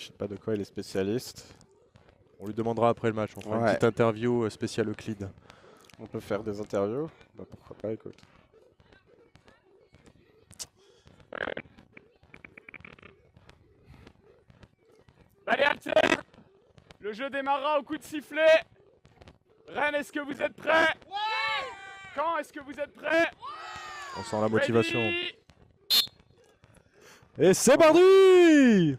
Je sais pas de quoi il est spécialiste. On lui demandera après le match. On fera une Ouais. petite interview spéciale Euclide. On peut faire des interviews? Bah pourquoi pas, écoute. Allez, Alter! Le jeu démarrera au coup de sifflet. Rennes, est-ce que vous êtes prêts? Ouais! Quand est-ce que vous êtes prêts? On sent la motivation. Ready! Et c'est parti!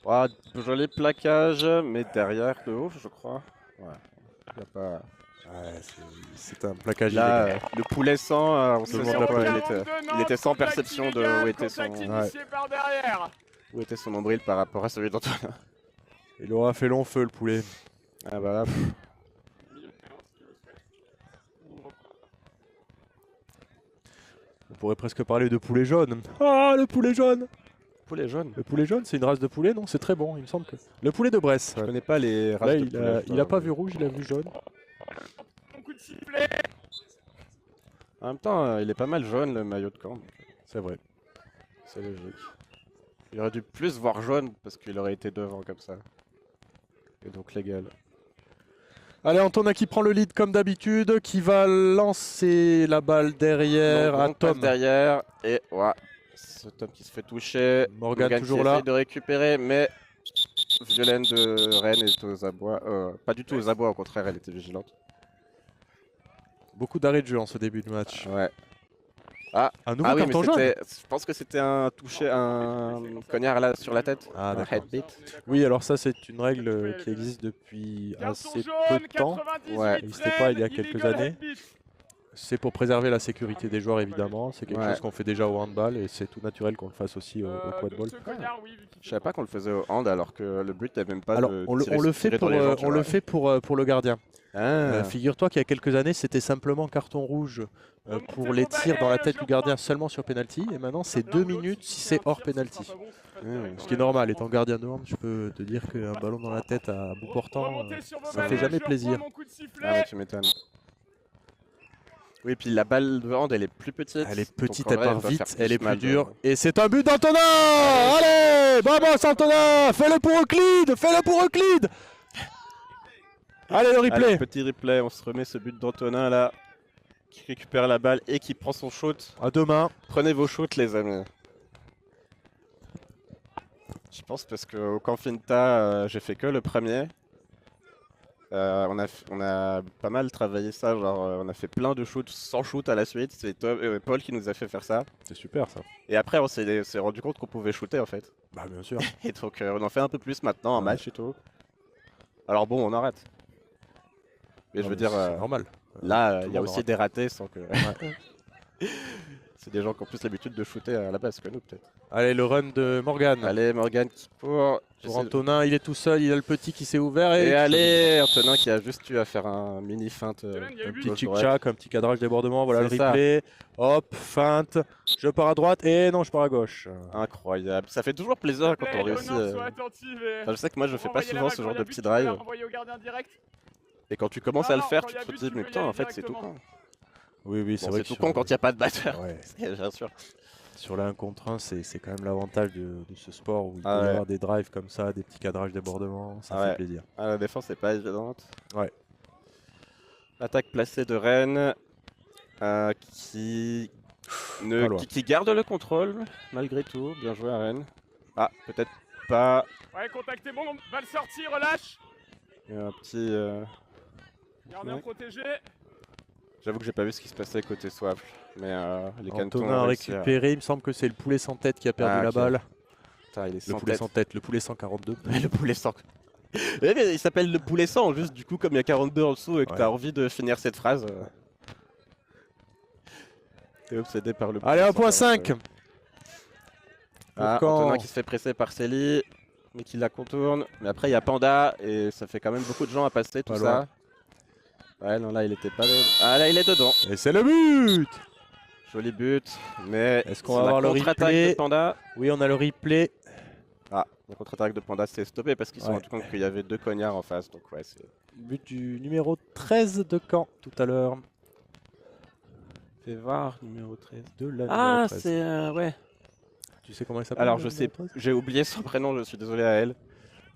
Ouais, joli plaquage, mais derrière de ouf, je crois. Ouais. Y a pas... Ouais, c'est un plaquage Là, illégal. le poulet sans, on se Tout le demande monde pas, l'a il était sans perception de où était son nombril par rapport à celui d'Antonin. Il aura fait long feu le poulet. Ah bah là, On pourrait presque parler de poulet jaune. Ah, le poulet jaune! poulet jaune. Le poulet jaune, c'est une race de poulet, non? C'est très bon, il me semble que. Le poulet de Bresse. Je connais pas les races Là, de poulet. il a pas vu rouge, il a vu jaune. Coup de sifflet. En même temps, il est pas mal jaune le maillot de camp. C'est vrai. C'est logique. Il aurait dû plus voir jaune parce qu'il aurait été devant comme ça. Et donc légal. Allez, Antonin qui prend le lead comme d'habitude, qui va lancer la balle derrière à Donc, passe Tom. derrière et ouais, ce Tom qui se fait toucher. Morgan toujours qui là. essaye de récupérer, mais Violaine de Rennes est aux abois. Pas du tout aux abois, au contraire, elle était vigilante. Beaucoup d'arrêts de jeu en ce début de match. Ouais. Ah, Un nouveau oui, carton mais jaune. je pense que c'était un toucher, un cognard là sur la tête. Ah, un d'accord. headbeat. Oui, alors ça c'est une règle qui existe depuis assez peu de temps. Ouais. Il n'existait pas il y a quelques années. C'est pour préserver la sécurité des joueurs évidemment. C'est quelque Ouais. chose qu'on fait déjà au handball et c'est tout naturel qu'on le fasse aussi au quadball. Je savais pas qu'on le faisait au hand alors que le but n'avait même pas Alors de on le fait tirer pour dans les gens, tu vois. le gardien. Ah. Figure-toi qu'il y a quelques années c'était simplement carton rouge pour les tirs dans la tête du gardien seulement sur penalty et maintenant c'est 2 minutes si c'est hors penalty. Ce qui est normal, étant gardien de hand, je peux te dire qu'un ballon dans la tête à bout portant, ça fait jamais plaisir. Ah ouais, tu m'étonnes. Oui, puis la balle de hand, elle est plus petite. Elle est petite, donc en elle vrai, part doit vite, faire elle est plus mal, dure. Et c'est un but d'Antonin! Allez! Vamos Antonin! Fais-le pour Euclide! Fais-le pour Euclide! Allez, le replay! Allez, petit replay, on se remet ce but d'Antonin là, qui récupère la balle et qui prend son shoot. À deux mains. Prenez vos shoots les amis. Je pense parce qu'au camp Finta, j'ai fait que le premier. On a pas mal travaillé ça, genre on a fait plein de shoots sans shoot à la suite. C'est Paul qui nous a fait faire ça. C'est super ça. Et après on s'est rendu compte qu'on pouvait shooter en fait. Bah bien sûr. Et donc on en fait un peu plus maintenant en match et tout. Alors bon, on arrête. Mais je veux dire, c'est normal. là tout il le y a monde aussi rate. des ratés sans que... C'est des gens qui ont plus l'habitude de shooter à la base que nous peut-être. Allez, le run de Morgan. Allez, Morgan qui court. Pour Antonin, il est tout seul, il a le petit qui s'est ouvert. Et allez, Antonin qui a juste eu à faire un mini feinte. Un petit tic-tac, un petit cadrage débordement, voilà le C'est ça. replay. Hop, feinte. Je pars à droite et non, je pars à gauche. Incroyable. Ça fait toujours plaisir quand on réussit. Enfin, je sais que moi je fais pas souvent ce genre de petit drive. Et quand tu commences à le faire, tu te dis, mais putain, en fait c'est tout con. Oui, oui, c'est Bon, vrai c'est que tout sur- con quand il n'y a pas de batteur. Ouais. Bien sûr. Sur le 1 contre 1, c'est quand même l'avantage de ce sport où il peut Ah y ouais. avoir des drives comme ça, des petits cadrages débordements, ça Ah fait ouais. plaisir. Ah, la défense n'est pas évidente. Ouais. Attaque placée de Rennes qui garde le contrôle malgré tout. Bien joué à Rennes. Ah, peut-être pas. Ouais, contact est bon, on va le sortir, relâche. Il y a un petit. Gardien Ouais. protégé. J'avoue que j'ai pas vu ce qui se passait côté Soifle. Mais les cantons Antonin a ont réussi à- récupéré, il me semble que c'est le poulet sans tête qui a perdu Ah, la ok. balle. Putain, il est Le sans poulet tête. sans tête, le poulet 142. Le poulet sans. Ouais, mais il s'appelle le poulet sans, juste du coup, comme il y a 42 en dessous et que Ouais. t'as envie de finir cette phrase. T'es obsédé par le poulet Allez, sans 1.5. 42. Ah, Pour Antonin quand qui se fait presser par Célie, mais qui la contourne. Mais après, il y a Panda et ça fait quand même beaucoup de gens à passer, tout Pas ça. loin. Ouais, non, là, il était pas. Ah, là, il est dedans. Et c'est le but. Joli but, mais. Est-ce qu'on c'est va la avoir le contre-attaque replay? de Panda. Oui, on a le replay. Ah, la contre-attaque de Panda s'est stoppée parce qu'ils se sont Ouais. rendus compte qu'il y avait deux cognards en face. Donc, ouais, c'est. But du numéro 13 de Caen tout à l'heure. Fais voir, numéro 13. De la Ah, numéro 13. c'est. Ouais. Tu sais comment elle s'appelle? Alors je sais, j'ai oublié son prénom, je suis désolé à elle.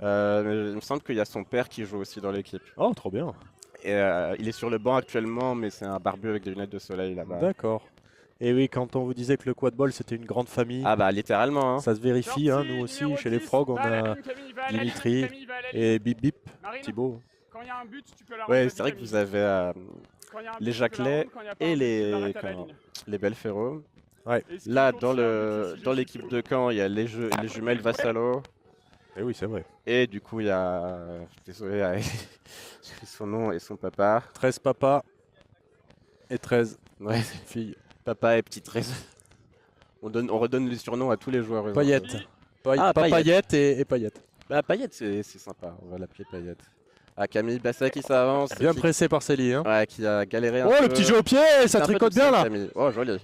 Mais il me semble qu'il y a son père qui joue aussi dans l'équipe. Oh, trop bien. Et il est sur le banc actuellement, mais c'est un barbu avec des lunettes de soleil là-bas. D'accord. Et oui, quand on vous disait que le quadball c'était une grande famille, Ah bah littéralement. Hein. ça se vérifie. Hein, nous aussi, chez les Frogs, on a Dimitri et Bip Bip, Thibaut. Quand il y a un but, tu peux la Ouais, c'est vrai que vous avez les Jacquelet et les Belferro. Ouais. Là, dans l'équipe de Caen, il y a les jumelles Vassalo. Et oui, c'est vrai. Et du coup, il y a... Désolé, j'ai son nom et son papa. 13 papa et 13 Ouais, filles. papa et petit 13. On redonne les surnoms à tous les joueurs. Paillette. Ah, Paillette et Paillette. Bah, Paillette, c'est sympa. On va l'appeler Paillette. Ah, Camille Basset qui s'avance. Bien pressé par Célie. Hein. Ouais, qui a galéré un peu. peu. Oh, le petit jeu au pied, ça tricote bien là. Camille. Oh, joli.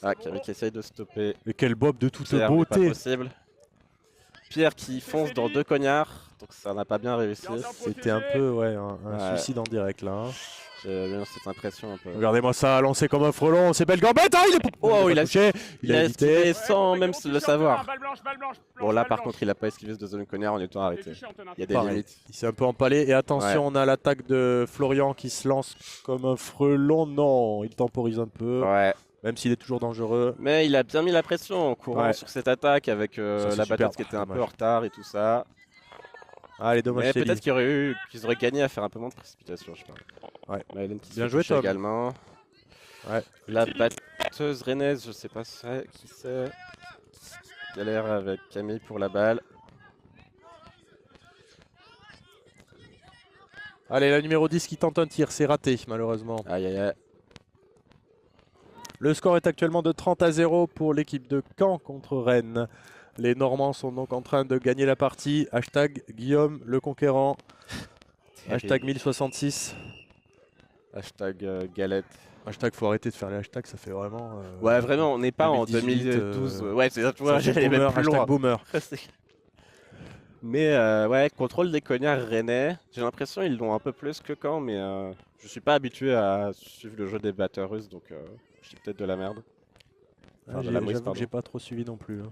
Ah, Camille qui essaye de stopper. Mais quel bob de toute Pierre, beauté. pas possible. Pierre qui fonce dans 2 cognards, donc ça n'a pas bien réussi. C'était un peu un suicide en direct là. Hein. J'ai eu cette impression un peu. Regardez-moi ça, lancé comme un frelon, c'est belle gambette. Ah, il a touché, il a esquivé sans même le savoir. Balle blanche, Bon là par contre il a pas esquivé ce deuxième cognard en étant arrêté. Il y a des limites. Il s'est un peu empalé et attention, on a l'attaque de Florian qui se lance comme un frelon. Non, il temporise un peu. Ouais. Même s'il est toujours dangereux. Mais il a bien mis la pression en courant sur cette attaque avec la batteuse qui était un peu en retard et tout ça. Ah, les dommages. Mais peut-être qu'ils auraient gagné à faire un peu moins de précipitation, je pense. Ouais. Maëlène qui bien joué Tom. Également. Ouais. La batteuse rennaise, je sais pas qui c'est. Galère avec Camille pour la balle. Allez, la numéro 10 qui tente un tir, c'est raté malheureusement. Aïe aïe aïe. Le score est actuellement de 30-0 pour l'équipe de Caen contre Rennes. Les Normands sont donc en train de gagner la partie. Hashtag Guillaume le Conquérant. Hashtag 1066. Hashtag galette. Hashtag faut arrêter de faire les hashtags, ça fait vraiment... ouais vraiment, on n'est pas 2018, en 2012. Ouais, c'est ça, tu vois, j'allais mettre plus loin. Boomer. Mais ouais, contrôle des cognards rennais. J'ai l'impression qu'ils l'ont un peu plus que Caen, mais je suis pas habitué à suivre le jeu des batteurs russes, donc je suis peut-être de la merde. Enfin, j'avoue que j'ai pas trop suivi non plus. Hein.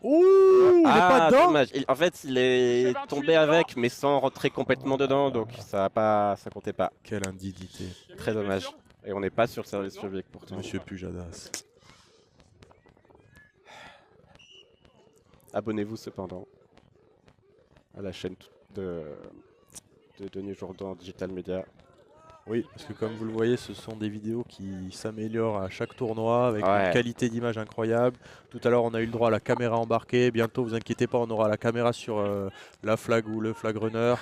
Ouh, il est pas dedans. Dommage. En fait, il est tombé avec, mais sans rentrer complètement dedans, donc ça comptait pas. Quelle indignité. Très dommage. Et on n'est pas sur service public pourtant. Monsieur Pujadas. Abonnez-vous cependant à la chaîne de Denis Jourdan Digital Media. Oui, parce que comme vous le voyez, ce sont des vidéos qui s'améliorent à chaque tournoi avec une qualité d'image incroyable. Tout à l'heure, on a eu le droit à la caméra embarquée. Bientôt, vous inquiétez pas, on aura la caméra sur la flag ou le flag runner.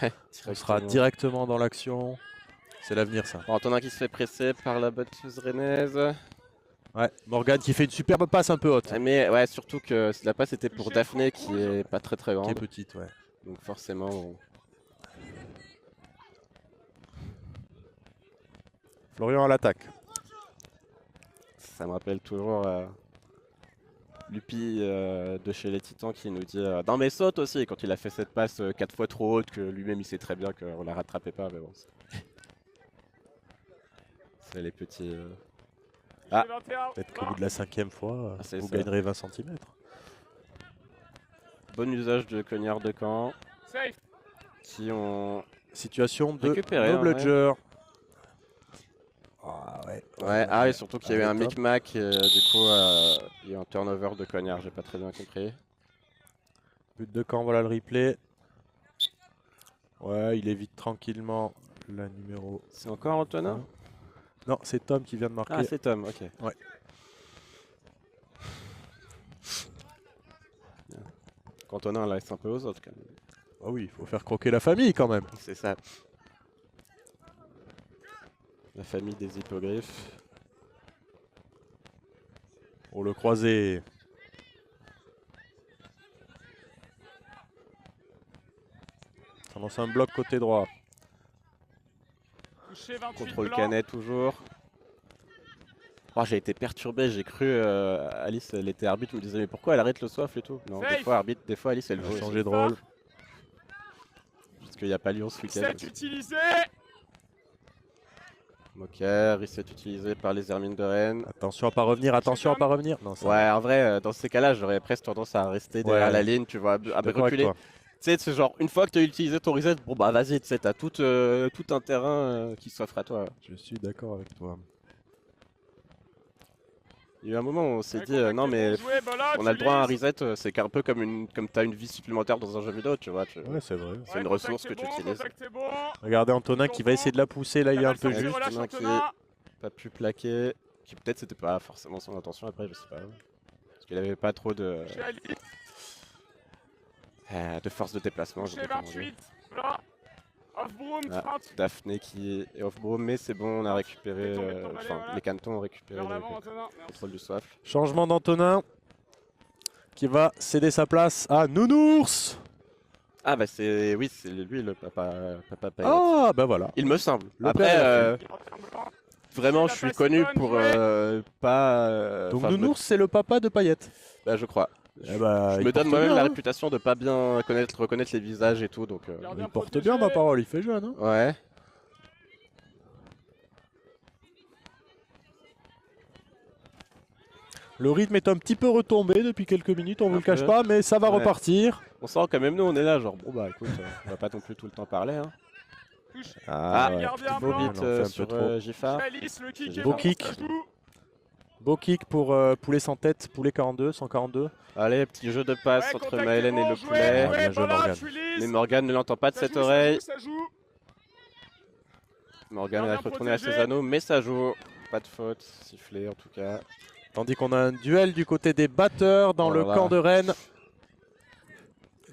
On sera directement dans l'action. C'est l'avenir, ça. Antonin qui se fait presser par la batteuse rennaise. Ouais, Morgane qui fait une superbe passe un peu haute. Mais ouais, surtout que la passe était pour Daphné qui est pas très grande. Qui est petite, ouais. Donc forcément... Florian à l'attaque. Ça me rappelle toujours Lupi de chez les Titans qui nous dit non mais saute aussi quand il a fait cette passe 4 fois trop haute que lui-même il sait très bien qu'on la rattrapait pas mais bon. C'est les petits... Ah, peut-être qu'au bout de la 5e fois, vous gagnerez 20 cm. Bon usage de cognard de Caen. Qui ont... Situation de récupéré, Bludger. Ah ouais, surtout qu'il y a eu un micmac, du coup il y a eu un turnover de cognard, j'ai pas très bien compris. But de Caen, voilà le replay. Ouais, il évite tranquillement la numéro... C'est encore Antonin? Non, c'est Tom qui vient de marquer. Ah, c'est Tom, ok. Ouais. Antonin laisse un peu aux autres quand même. Ah oui, il faut faire croquer la famille quand même. C'est ça. La famille des hippogriffes. Oh, le croisé. Ça lance un bloc côté droit. Contrôle canet toujours. Oh, j'ai été perturbé, j'ai cru Alice, elle était arbitre, me disait mais pourquoi elle arrête le soif et tout. Non, des fois arbitre, des fois Alice elle veut changer de rôle. Parce qu'il n'y a pas Lyon ce week-end. C'est utilisé. Ok, reset utilisé par les Hermines de Rennes. Attention à pas revenir, attention à pas revenir. Non, ça Ouais, en vrai, dans ces cas-là, j'aurais presque tendance à rester derrière Ouais. la ligne, tu vois, à d'accord avec reculer. toi. Tu sais, c'est genre, une fois que tu as utilisé ton reset, bon bah vas-y, tu sais, t'as tout un terrain qui s'offre à toi. Je suis d'accord avec toi. Il y a eu un moment où on s'est Ouais, dit, contact non est mais bon joué, Bola, on a le droit à un Tulis. reset, c'est un peu comme t'as une vie supplémentaire dans un jeu vidéo, tu vois. Ouais, c'est vrai. C'est une ressource que tu utilises. Contact est bon. Regardez Antonin qui va essayer de la pousser. Là, il est un peu Sortie, juste. relâche Antonin qui- Antonin. Pas pu plaquer, qui peut-être c'était pas forcément son intention après, je sais pas. Parce qu'il avait pas trop Chez Ali, de force de déplacement, je chez sais pas comment dire. 28. Voilà. Off-broom, Ah, 30. Daphné qui est off-broom, mais c'est bon, on a récupéré, Tombé de ton balai, enfin voilà. les cantons ont récupéré Vers le l'avant, Antonin. Merci. contrôle du soif. Changement d'Antonin qui va céder sa place à Nounours. Ah bah c'est lui le papa Payette. Ah, bah voilà. Il me semble. Le Après, père vraiment, La je suis passe connu bonne, pour jouée. pas. Donc enfin, je me- Nounours, c'est le papa de Payette. bah, je crois. Eh bah, Je il me donne porte moi-même bien, la hein. réputation de pas bien reconnaître les visages et tout, donc. Gardien Il porte protégé. bien ma parole, il fait jeune. Hein. Ouais. Le rythme est un petit peu retombé depuis quelques minutes, on vous Un le cache peu. pas, mais ça va Ouais. repartir. On sent quand même nous, on est là, genre bon bah écoute, on va pas non plus tout le temps parler. Hein. Touche. Ah, ouais. Gardien beau blanc. beat On en fait un peu sur trop. Giffard. Chez Alice, le kick C'est est beau bon, kick. ça joue. Beau kick pour Poulet sans tête, Poulet 42, 142. Allez, petit jeu de passe Ouais, entre contact Maëlène est et bon, le joué, poulet. Ah, bien joué, Bola, Morgane. Tulis. Mais Morgane ne l'entend pas de Ça cette joue, ça oreille. joue, ça joue. Morgane a Gardien retourné à ses protégé. anneaux, mais ça joue. Pas de faute, sifflé en tout cas. Tandis qu'on a un duel du côté des batteurs dans Oh le là là. camp de Rennes.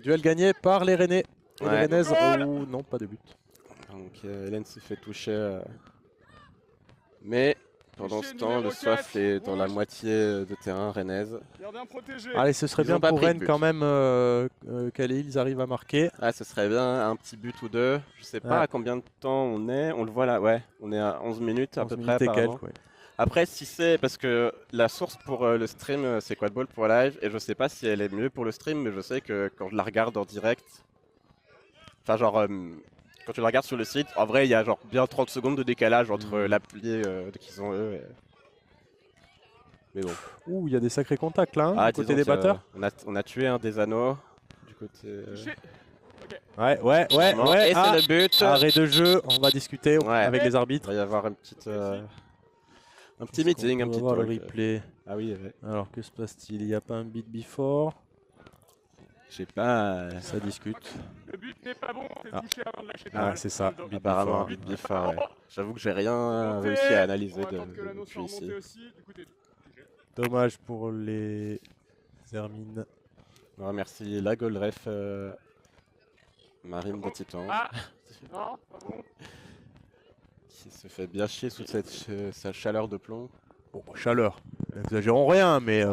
Duel gagné par les Rennais. Et les Ouais. Rennaises. Goal. Oh non, pas de but. Donc Hélène s'est fait toucher. Mais pendant Touché ce temps, numéro le soif 4, est dans la rouge. moitié de terrain rennaise. Gardien protégé. Allez, ce serait Ils bien ont pas pour pris de Rennes but. quand même qu'ils arrivent à marquer. Ah, ce serait bien, un petit but ou deux. Je sais pas Ouais. à combien de temps on est. On le voit là, ouais. On est à 11 minutes à 11 peu près minutes et apparemment. quelques, ouais. Après, si c'est parce que la source pour le stream, c'est Quadball pour live, et je sais pas si elle est mieux pour le stream, mais je sais que quand je la regarde en direct, enfin genre quand tu la regardes sur le site, en vrai, il y a genre bien 30 secondes de décalage entre l'appli qu'ils ont eux. Mais bon. Ouh, il y a des sacrés contacts là, hein, Ah, du côté disons des que, batteurs. on a tué un des anneaux du côté. Touché. Ouais, ouais, ouais, Bon, ouais. et Ah, c'est le but. arrêt de jeu, on va discuter Ouais. avec les Il arbitres. va y avoir un petit Est-ce meeting, qu'on un peut petit voir le talk. replay. Ah oui, ouais. Alors, que se passe-t-il? Il n'y a pas un beat before. Je sais pas. Ça discute. Le but n'est pas bon, c'est Ah. touché avant de lâcher ta Ah, balle. c'est ça. Donc, Beat Apparemment, un before. but before, ouais. J'avoue que j'ai rien remonté. réussi à On analyser va attendre que l'anneau depuis soit ici. remonté aussi. Du coup, t'es touché. Dommage pour les Hermines. On remercie la Goldref Marine de Titan Ah non, pas bon. qui se fait bien chier sous sa chaleur de plomb. Bon, chaleur. N'exagérons rien, mais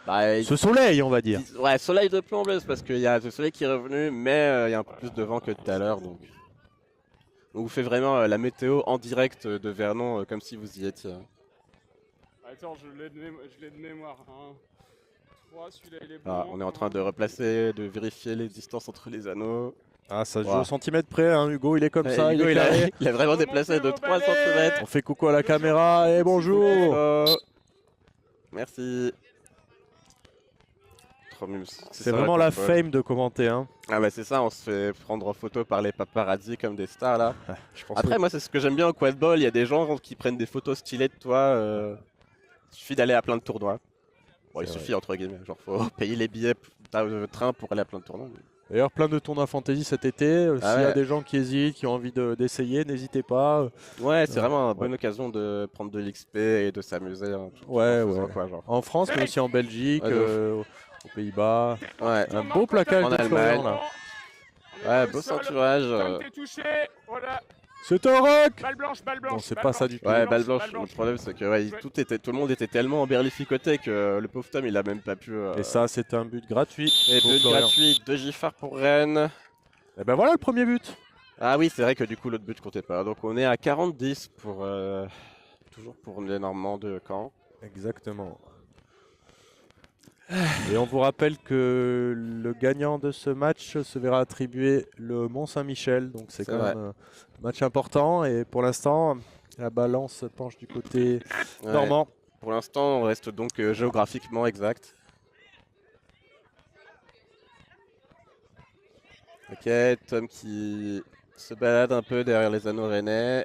Bah, ce soleil, on va dire. ouais, soleil de plomb, Blaise, parce qu'il y a le soleil qui est revenu, mais il y a un peu plus de vent que tout à l'heure. Donc, on vous fait vraiment la météo en direct de Vernon, comme si vous y étiez. Attends, je l'ai de mémoire. 3, celui-là il est bon. Ah, on est en train de replacer, de vérifier les distances entre les anneaux. Ah, ça se joue Wow. au centimètre près, hein, Hugo, il est comme ça. Hugo, il est il a, carré. il a vraiment déplacé de 3 cm. On fait coucou à la caméra et bonjour. Merci. C'est vraiment la fame de commenter. Hein. Ah bah c'est ça, on se fait prendre en photo par les paparazzi comme des stars là. Je pense Après moi c'est ce que j'aime bien au quadball, il y a des gens qui prennent des photos stylées de toi. Il suffit d'aller à plein de tournois. Bon il C'est suffit entre guillemets, genre faut payer les billets de train pour aller à plein de tournois. D'ailleurs, plein de tournois fantasy cet été. S'il y a ouais. des gens qui hésitent, qui ont envie d'essayer, n'hésitez pas. Ouais c'est vraiment une bonne ouais. occasion de prendre de l'XP et de s'amuser. Hein, Ouais, en faisant ouais. quoi, genre. En France, mais aussi en Belgique, Ouais, de ouf. aux Pays-Bas. Ouais. Un beau plaquage En de Allemagne. Florian, là. Ouais, beau ceinturage. Tom, t'es touché. Voilà. C'est un rock. Balle blanche, balle blanche. Non, c'est balle pas ça blanche, du tout. Ouais, balle blanche. Le problème, c'est que ouais, tout le monde était tellement emberlificoté que le pauvre Tom, il a même pas pu. Et ça, c'est un but gratuit. Et pour but Florian. gratuit de Giffard pour Rennes. Et ben voilà le premier but. Ah oui, c'est vrai que du coup, l'autre but comptait pas. Donc on est à 40-10 pour. Toujours pour les Normands de Caen. Exactement. Et on vous rappelle que le gagnant de ce match se verra attribuer le Mont-Saint-Michel. Donc c'est C'est quand vrai. même un match important. Et pour l'instant, la balance penche du côté Ouais. normand. Pour l'instant, on reste donc géographiquement exact. Ok, Tom qui se balade un peu derrière les anneaux rennais.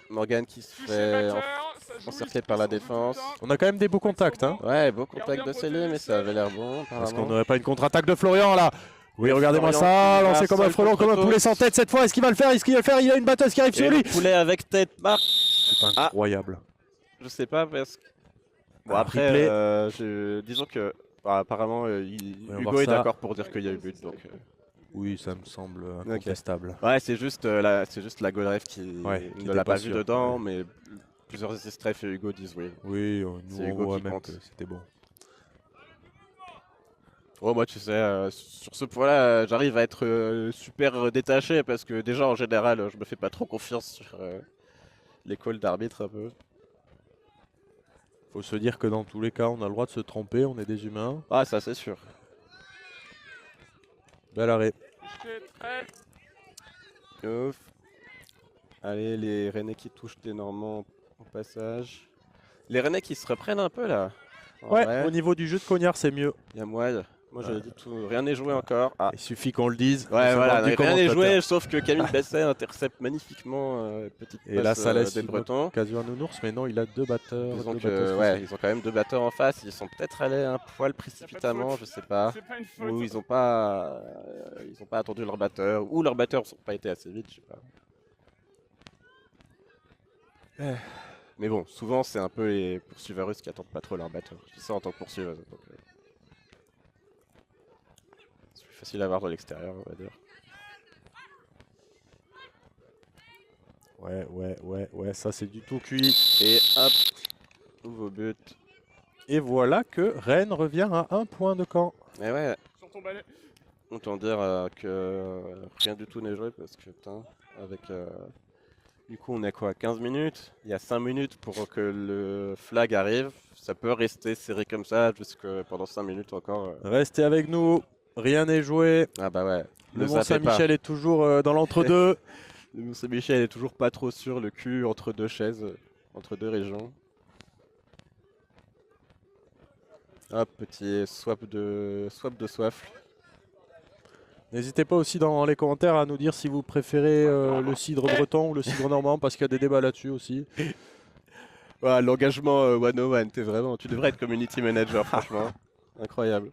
Morgan qui se Touché fait batteur, ça joue, encercler il par la descend tout le défense. temps. On a quand même des beaux contacts. Hein, Ouais, beau contact Gardien de protégé Céline, mais ça seul. avait l'air bon parce qu'on apparemment. n'aurait pas une contre-attaque de Florian là. Oui, Et regardez-moi Florian ça. qui va Lancé comme un seul frelon, contre comme un poulet tous. sans tête cette fois. Est-ce qu'il va le faire? Est-ce qu'il va le faire? Il a une batteuse qui arrive Et sur le lui. poulet avec tête marque. C'est incroyable. Je sais pas parce que. Bon Ah, après, replay. disons que apparemment Ouais, on va Hugo voir est ça. d'accord pour dire qu'il y a eu but donc. Oui, ça me semble incontestable. Ouais, c'est juste la Golref qui Ouais, qui ne l'a était pas pas vu sûr, dedans, ouais. mais plusieurs extraits et Hugo disent oui. Oui, C'est nous Hugo on voit qui même compte. que c'était bon. Oh, moi, tu sais, sur ce point-là, j'arrive à être super détaché parce que déjà, en général, je me fais pas trop confiance sur les calls d'arbitre un peu. Faut se dire que dans tous les cas, on a le droit de se tromper, on est des humains. Ah, ça, c'est sûr. Bel arrêt. Touché, très. Ouf. Allez, les Rennais qui touchent des Normands au passage. Les Rennais qui se reprennent un peu là. En Ouais, vrai, au niveau du jeu de Cognard, c'est mieux. il y a moi. Moi, j'avais dit tout. Rien n'est joué encore. Ah. Il suffit qu'on le dise. Ouais, Ça voilà, parle du rien n'est commentateur. joué, sauf que Camille Besset intercepte magnifiquement petite Et là, passe ça laisse des une Bretons. occasion à Nounours, mais non, il a deux batteurs. Disons deux que, batteuses ouais, qui ils ont quand même deux batteurs en face. Ils sont peut-être allés un poil précipitamment, faute. je sais pas. C'est pas une faute. Ou ils ont pas attendu leur batteur, ou leurs batteurs n'ont pas été assez vite, je sais pas. Mais bon, souvent c'est un peu les poursuiveuses qui attendent pas trop leur batteur. Je dis ça en tant que poursuiveuse. Donc, c'est plus facile à voir de l'extérieur, on va dire. Ouais, ça c'est du tout cuit. Et hop, nouveau but. Et voilà que Rennes revient à 1 point de camp. Et ouais, Sur ton balai. autant dire que rien du tout n'est joué parce que putain, avec du coup on est à quoi, 15 minutes? Il y a 5 minutes pour que le flag arrive. Ça peut rester serré comme ça jusque pendant 5 minutes encore. Restez avec nous, rien n'est joué. Ah bah ouais, Le ne zappez pas. Mont-Saint-Michel est toujours dans l'entre-deux. Le Mont-Saint-Michel est toujours pas trop sur le cul entre deux chaises, entre deux régions. Hop, petit swap de soif. N'hésitez pas aussi dans les commentaires à nous dire si vous préférez le cidre breton ou le cidre normand, parce qu'il y a des débats là-dessus aussi. Ouais, l'engagement 101, tu devrais être community manager, franchement. Incroyable.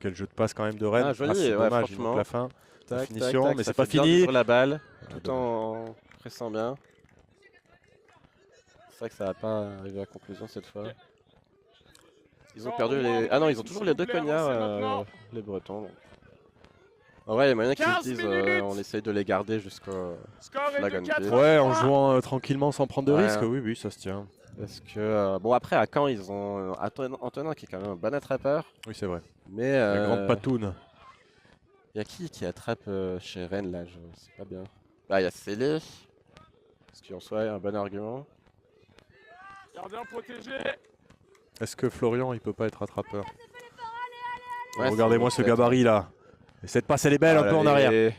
Quel jeu de passe quand même de Rennes. Ah, joli, c'est ouais, dommage, il franchement. manque la fin. La Tac, finition, tac, tac, mais ça c'est pas fait bien fini. vivre la balle, Ah, tout dommage. en pressant bien. C'est vrai que ça va pas arriver à conclusion cette fois. Ils ont perdu les... Ah non, ils ont toujours les deux cognards, les Bretons. En vrai, il y a moyen qu'ils 15 se disent minutes. on essaye de les garder jusqu'au Score est flag de on 4 pitch. Ouais, en jouant tranquillement sans prendre de Ouais. risques. Oui, ça se tient. Parce que, bon après à Caen ils ont Antonin qui est quand même un bon attrapeur. Oui, c'est vrai. Mais La grande patoune. il y a qui attrape chez Rennes là, je sais pas bien. Bah il y a Célé, ce qui en soit est un bon argument. Gardien protégé. Est-ce que Florian, il peut pas être attrapeur? Ouais, Regardez-moi c'est ce bon, gabarit là. Et cette passe, elle est belle, Ah, un peu là, en arrière.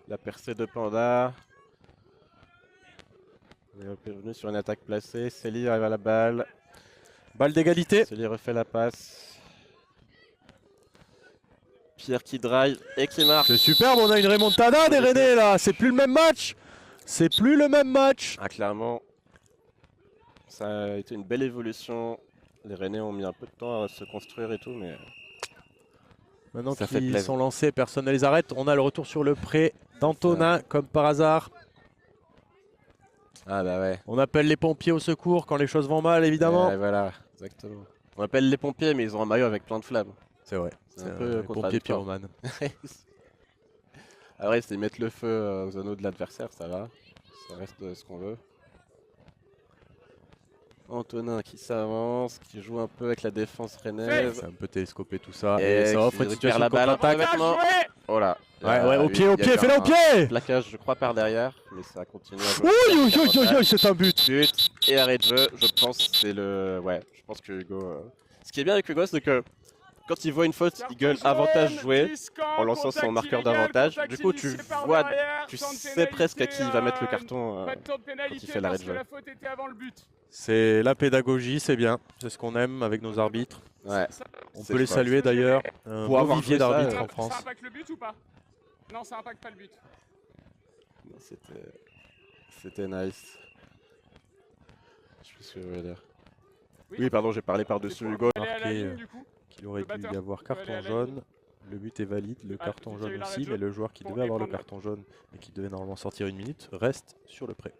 La percée de Panda. On est revenu sur une attaque placée. Célie arrive à la balle. Balle d'égalité. Célie refait la passe. Pierre qui drive et qui marque. C'est superbe, on a une remontada des Rennais là. C'est plus le même match. C'est plus le même match. Ah, clairement, ça a été une belle évolution. Les Rennais ont mis un peu de temps à se construire et tout, mais Maintenant ça fait qu'ils plaisir. sont lancés, personne ne les arrête. On a le retour sur le pré d'Antonin, comme par hasard. Ah bah ouais. On appelle les pompiers au secours quand les choses vont mal, évidemment. Voilà, exactement. On appelle les pompiers, mais ils ont un maillot avec plein de flammes. C'est vrai. C'est un peu pompier contradictoire. pyromane. Après, c'est mettre le feu aux anneaux de l'adversaire, ça va. Ça reste ce qu'on veut. Antonin qui s'avance, qui joue un peu avec la défense rennaise. C'est un peu télescopé tout ça. Et Et ça offre qui une récupère situation la de balle. contre-attaque. Bien Complètement. joué. Oh là. Ouais, au pied, Il y a eu fais-le au un pied. plaquage, je crois, par derrière, mais ça continue à jouer. C'est un but. But et arrêt de jeu, je pense que c'est le... Ouais, je pense que Hugo... Ce qui est bien avec Hugo, c'est que quand il voit une faute, il gueule avantage joué en lançant son marqueur d'avantage. Du coup, tu vois, tu sais presque à qui il va mettre le carton quand il fait l'arrêt de jeu. C'est la pédagogie, c'est bien. C'est ce qu'on aime avec nos arbitres. Ouais. On C'est peut les chouette. saluer d'ailleurs. Un Pour beau avoir vivier joué ça, d'arbitres en Ça France. impacte le but ou pas? Non, ça impacte pas le but. C'était nice. Je sais plus ce que je voulais dire. Oui, pardon, j'ai parlé par-dessus Hugo. Elle est à la Marqué, ligne, du coup. Qu'il aurait Le dû y batteur. avoir Il va aller à carton la jaune. Le but est valide, le Ah, carton il y a eu jaune l'arrêt aussi, de jeu. mais le joueur qui Bon, devait et avoir le prendre- carton jaune et qui devait normalement sortir 1 minute reste sur le prêt.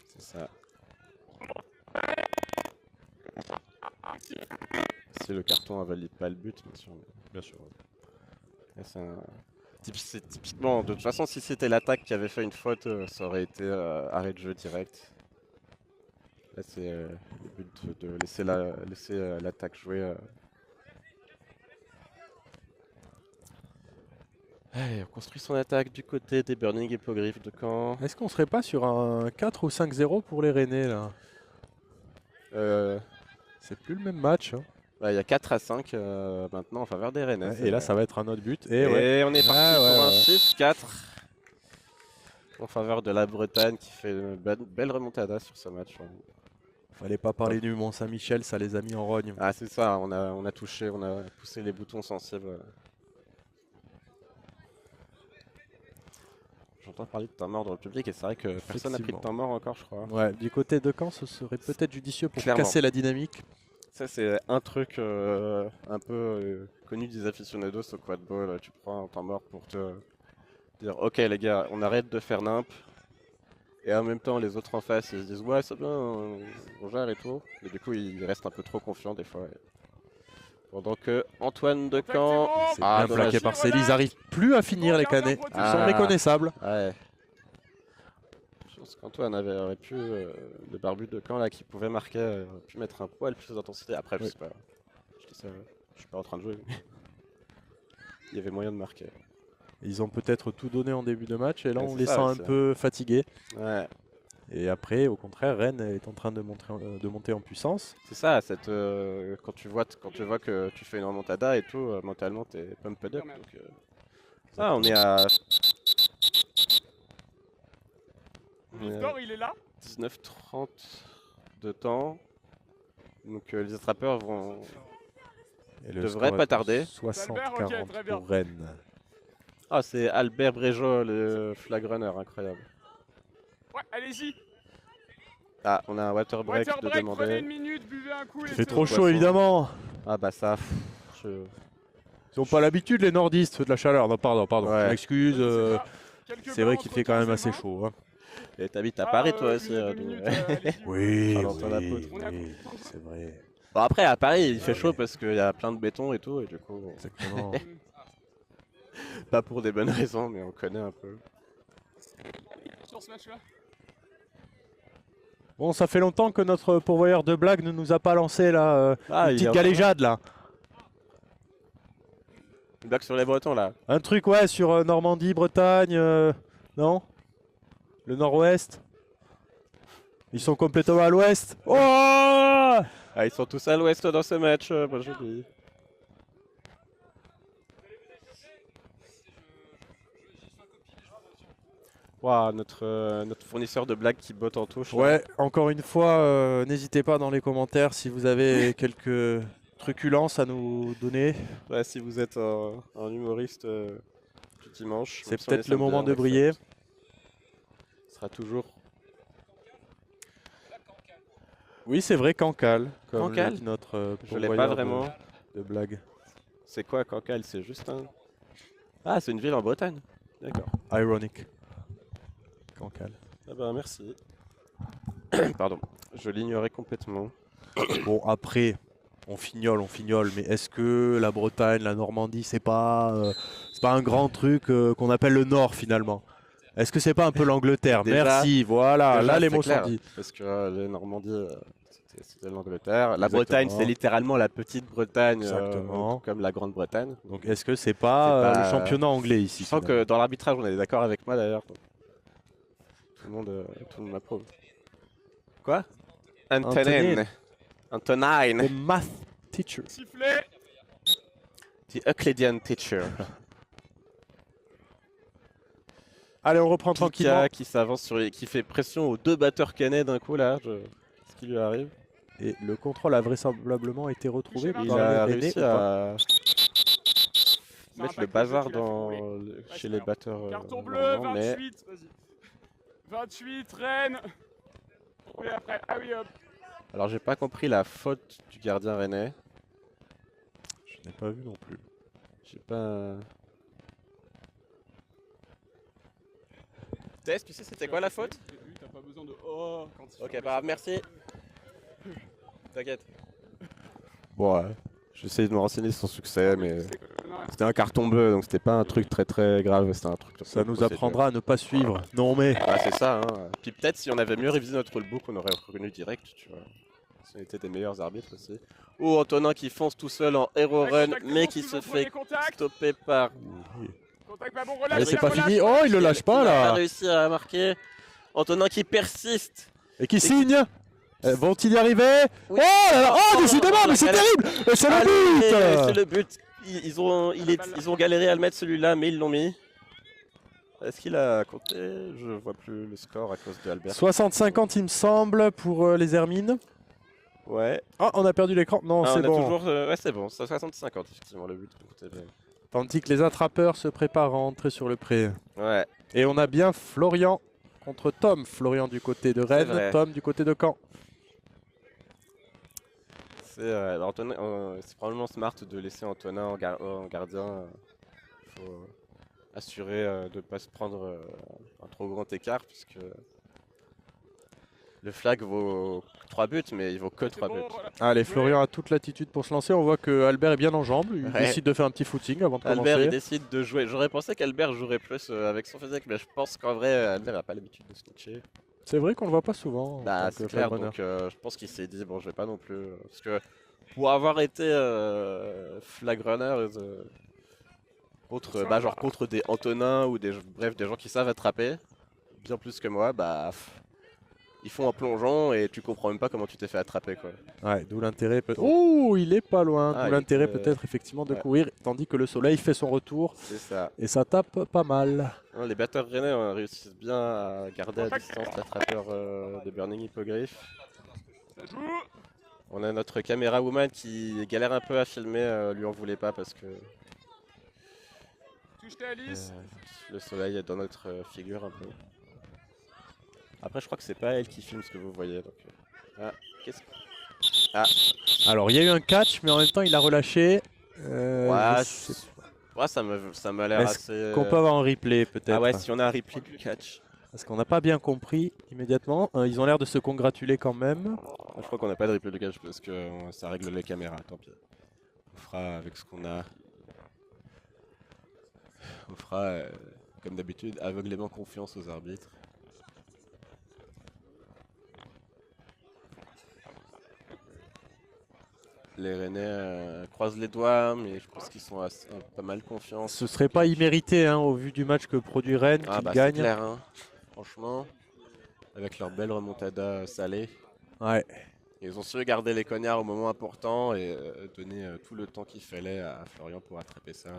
C'est ça. Si le carton invalide pas le but, bien sûr. Bien sûr. Ouais, c'est typiquement, de toute façon, si c'était l'attaque qui avait fait une faute, ça aurait été arrêt de jeu direct. Là, c'est le but de laisser l'attaque jouer. Allez, on construit son attaque du côté des Burning Hippogriffes de Caen. Est-ce qu'on serait pas sur un 4 ou 5-0 pour les Rennais là? C'est plus le même match. Hein. Bah, il y a 4 à 5 maintenant en faveur des Rennais. Ouais, et là, ça va être un autre but. Et ouais. on est parti Ah, ouais, pour un ouais. 6-4 en faveur de la Bretagne qui fait une belle remontada sur ce match. Fallait pas parler du Mont-Saint-Michel, ça les a mis en rogne. Ah, c'est ça, on a touché, on a poussé les boutons sensibles. J'entends parler de temps mort dans le public et c'est vrai que personne n'a pris de temps mort encore, je crois. Ouais, du côté de Caen, ce serait peut-être judicieux pour Clairement. casser la dynamique. Ça, c'est un truc un peu connu des aficionados au quadball. Tu prends un temps mort pour te dire ok, les gars, on arrête de faire nimp. Et en même temps, les autres en face, ils se disent ouais, c'est bien, on gère et tout. Mais du coup, ils restent un peu trop confiants des fois. Pendant que Antoine de Caen. C'est bien plaqué par Célie, ils n'arrivent plus à finir les canets. Ils sont méconnaissables. Ouais. Je pense qu'Antoine aurait pu, le barbu de Caen là, qui pouvait marquer, aurait pu mettre un poil plus d'intensité. Après, je sais pas. Je suis pas en train de jouer. Il y avait moyen de marquer. Ils ont peut-être tout donné en début de match et là Ouais, on c'est les ça sent un aussi, peu fatigués. Ouais. Et après, au contraire, Rennes est en train de monter en puissance. C'est ça, quand tu vois que tu fais une remontada et tout, mentalement t'es pumped up. Donc, on est à Victor, il est là. 19:30 de temps. Donc les attrapeurs Et le devraient score pas est tarder. 60-40 très bien. pour Rennes. Ah, c'est Albert Bréjot, le flag runner, incroyable. Ouais, allez-y. Ah, on a un water break de Water break, prenez demander. une minute, buvez un coup. Il les fait deux. trop chaud Poisson. évidemment. Ah bah ça, Ils n'ont pas l'habitude les nordistes de la chaleur. Non, pardon. Ouais. Je m'excuse. Je sais pas. Quelques C'est vrai bains qu'il entre fait quand même 15 et assez 20. chaud. Hein. Et t'habites à Ah, Paris toi une aussi. ou deux donc, minutes, ouais. allez-y. Oui, Alors, t'en as peu. oui, c'est vrai. Bon après à Paris il fait chaud parce qu'il y a plein de béton et tout et du coup Exactement. pas pour des bonnes raisons mais on connaît un peu. Sur ce match-là. Bon, ça fait longtemps que notre pourvoyeur de blagues ne nous a pas lancé là, une il est petite encore là. galéjade là. Une blague sur les Bretons là. Un truc ouais sur Normandie, Bretagne, non? Le nord-ouest. Ils sont complètement à l'ouest. Oh! Ah ils sont tous à l'ouest dans ce match, moi je dis. Waouh, notre fournisseur de blagues qui botte en touche. là. Ouais, encore une fois, n'hésitez pas dans les commentaires si vous avez quelques truculences à nous donner. Ouais, si vous êtes un humoriste du dimanche. C'est même si on peut-être est le samedi, moment on de accepte. briller. Ce sera toujours. Oui, c'est vrai, Cancale. Comme Cancale le dit notre Je l'ai pas pourvoyeur vraiment. de blagues. C'est quoi Cancale? C'est juste un. Ah, c'est une ville en Bretagne. D'accord. Ironic. Cancale. Ah bah merci. Pardon, je l'ignorais complètement. Bon, après, on fignole, mais est-ce que la Bretagne, la Normandie, c'est pas un grand truc qu'on appelle le Nord finalement? Est-ce que c'est pas un peu l'Angleterre? Déjà- Merci, voilà, Déjà, là les c'est mots clair, sont dits. Parce que les Normandies, C'était l'Angleterre. La Exactement. Bretagne, c'est littéralement la petite Bretagne, Exactement. comme la Grande-Bretagne. Donc est-ce que c'est pas, C'est pas- le championnat anglais ici Je sens finalement que dans l'arbitrage, on est d'accord avec moi d'ailleurs. Tout le monde m'approuve. Quoi? Antonine. Antonine. The math teacher. Sifflet. The Euclidean teacher. Allez, on reprend tranquillement. Pika qui s'avance qui fait pression aux 2 batteurs canet d'un coup là. Ce qui lui arrive. Et le contrôle a vraisemblablement été retrouvé. Il Il par a les Rennais, réussi ou pas à Ça mettre le impacte bazar jeu qu'il a fait dans rouler. chez les batteurs. Carton bleu, normalement, mais 28. Vas-y. 28, Rennes. Oui, après. Ah oui, hop. alors j'ai pas compris la faute du gardien rennais. Je n'ai pas vu non plus. J'ai pas. Test, tu sais c'était quoi la faute? T'as pas besoin de. Oh, quand il Ok, fait pas grave, merci. T'inquiète. Bon, ouais. J'essaie de me renseigner sur son succès, mais C'est que- non, c'était un carton bleu, donc c'était pas un truc très très grave, c'était un truc. Ça nous apprendra à ne pas suivre. Non mais. Ah, c'est ça, hein. Puis peut-être si on avait mieux révisé notre rulebook, on aurait reconnu direct, tu vois. Si on était des meilleurs arbitres aussi. Oh, Antonin qui fonce tout seul en hero run, Exactement, mais qui sous se le premier fait contact. stopper par. Contact, bah bon, relâche, Allez, c'est relâche, pas fini. relâche. Oh, il le lâche pas Il a là. réussi à marquer. Antonin qui persiste. Et qui signe. Vont-ils y arriver? Oui. Oh là là. Oh, décidément, mais c'est Allez. terrible. Et c'est Allez, le c'est but. le but. Ils ont galéré à le mettre celui-là, mais ils l'ont mis. Est-ce qu'il a compté? Je vois plus le score à cause de Albert. 60-50 il me semble pour les Hermines. Ouais. Ah, on a perdu l'écran. Non, Ah, c'est on a bon. toujours. Ouais, c'est bon. C'est 60-50 effectivement le but. Comptait bien. Tandis que les attrapeurs se préparent à entrer sur le pré. Ouais. Et on a bien Florian contre Tom. Florian du côté de Rennes, vrai. Tom du côté de Caen. C'est probablement smart de laisser Antonin en gardien. Il faut assurer de ne pas se prendre un trop grand écart, puisque le flag vaut 3 buts, mais il vaut que 3 buts. Allez, Florian a toute l'attitude pour se lancer. On voit que Albert est bien en jambes. Il Ouais. décide de faire un petit footing avant de Albert commencer. il décide de jouer. J'aurais pensé qu'Albert jouerait plus avec son physique, mais je pense qu'en vrai, Albert n'a pas l'habitude de snitcher. C'est vrai qu'on le voit pas souvent. en Bah, tant c'est que clair, flag runner. donc je pense qu'il s'est dit, bon, je vais pas non plus. Parce que pour avoir été flag runner contre des Antonins ou des gens qui savent attraper, bien plus que moi, bah. Ils font en plongeon et tu comprends même pas comment tu t'es fait attraper, quoi. Ouais, d'où l'intérêt peut-être. Oh, il est pas loin. Ah, D'où il l'intérêt était- peut-être effectivement de ouais. courir, tandis que le soleil fait son retour C'est ça. et ça tape pas mal. Non, les batteurs rennais réussissent bien à garder à distance l'attrapeur des Burning Hippogriff. Ça joue. On a notre caméra woman qui galère un peu à filmer, lui en voulait pas parce que Touche tes Alice. le soleil est dans notre figure un peu. Après, je crois que c'est pas elle qui filme ce que vous voyez. Donc, ah, qu'est-ce que... Alors, il y a eu un catch, mais en même temps, il a relâché. Ouais, je sais ouais, ça m'a l'air Est-ce assez. qu'on peut avoir un replay peut-être. Ah ouais, si on a un replay du catch. Parce qu'on n'a pas bien compris immédiatement. Ils ont l'air de se congratuler quand même. Je crois qu'on n'a pas de replay du catch parce que ça règle les caméras. Tant pis. On fera avec ce qu'on a. On fera, comme d'habitude, aveuglément confiance aux arbitres. Les Rennais croisent les doigts, mais je pense qu'ils sont pas mal confiants. Ce serait pas immérité hein, au vu du match que produit Rennes, Ah qu'ils bah c'est gagnent. clair, hein. Franchement, avec leur belle remontada salée. Ouais. Ils ont su garder les cognards au moment important et donner tout le temps qu'il fallait à Florian pour attraper ça.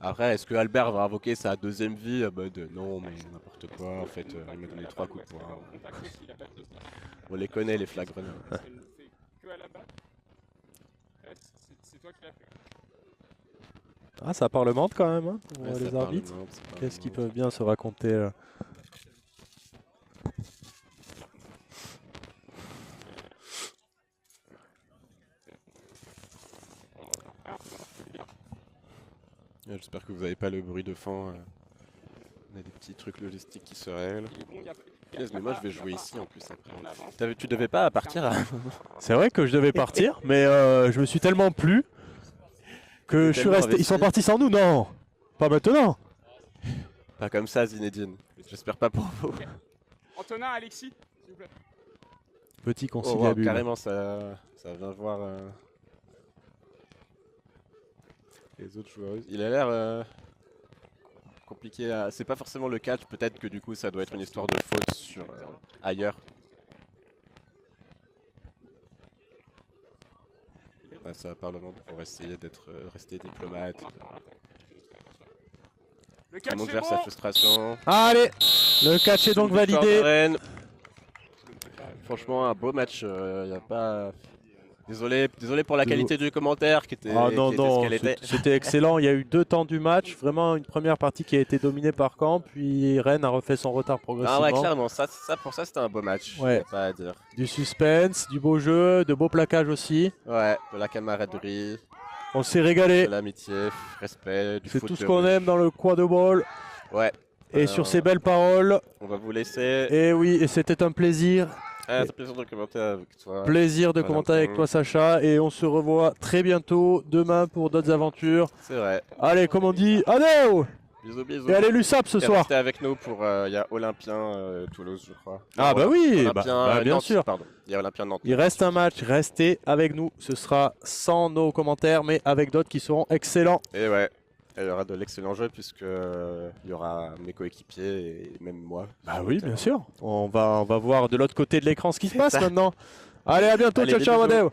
Après, est-ce que Albert va invoquer sa deuxième vie? Non, mais n'importe quoi, en fait, il m'a donné 3 coups de poing. On les connaît, les flag runners. Que à la balle. C'est toi qui l'as fait. Ah, ça parlemente quand même hein, pour Ouais, ça les parle, arbitres. non, c'est pas- Qu'est-ce qu'ils peuvent bien se raconter J'espère que vous n'avez pas le bruit de fond. On a des petits trucs logistiques qui se règlent. Mais moi, je vais jouer ici en plus après. Tu devais pas partir à... C'est vrai que je devais partir, mais je me suis tellement plu que je suis tellement resté. Ils sont investi. partis sans nous, non? Pas maintenant. Pas comme ça, Zinedine. J'espère pas pour vous. Antonin, Alexis, s'il vous plaît. Petit Oh, wow, conciliabule. carrément, ça vient voir les autres joueurs. Il a l'air compliqué. C'est pas forcément le catch, peut-être que du coup ça doit être une histoire de faute sur ailleurs. Ouais, ça parle pour essayer d'être rester diplomate. Le Tout catch le monde est gère sa bon. frustration. Allez, le catch est donc Une victoire de validé. Rennes. Franchement, un beau match. Y a pas. Désolé pour la qualité du commentaire qui était, Ah non, qui était ce non, qu'elle était. c'était excellent. Il y a eu 2 temps du match. Vraiment une première partie qui a été dominée par Caen. Puis Rennes a refait son retard Ah progressivement. ouais, clairement, pour ça c'était un beau match. Ouais. Y a pas à dire. Du suspense, du beau jeu, de beaux plaquages aussi. Ouais, de la camaraderie, On s'est régalé. de l'amitié, respect, du C'est foot tout ce de qu'on rue. aime dans le quad de ball. Ouais. Et sur ces belles paroles, On va vous laisser. et oui, et c'était un plaisir. Ah, c'est un plaisir de commenter avec toi. Plaisir de Valentin. commenter avec toi, Sacha. Et on se revoit très bientôt demain pour d'autres aventures. C'est vrai. Allez, comme on dit, adeo. Bisous, bisous. Et allez, l'USAP ce Et soir. restez avec nous pour. Il y a Olympien Toulouse, je crois. Ah Non, bah oui, Olympien, bah bien Nantes, sûr. Pardon. Il y a Olympien Nantes. Il reste un match, restez avec nous. Ce sera sans nos commentaires, mais avec d'autres qui seront excellents. Et ouais. Et il y aura de l'excellent jeu puisque il y aura mes coéquipiers et même moi. Bah oui, bien sûr. On va voir de l'autre côté de l'écran ce qui se passe ça. maintenant. Allez, à bientôt. Allez, Ciao, des ciao, bisous. adeo.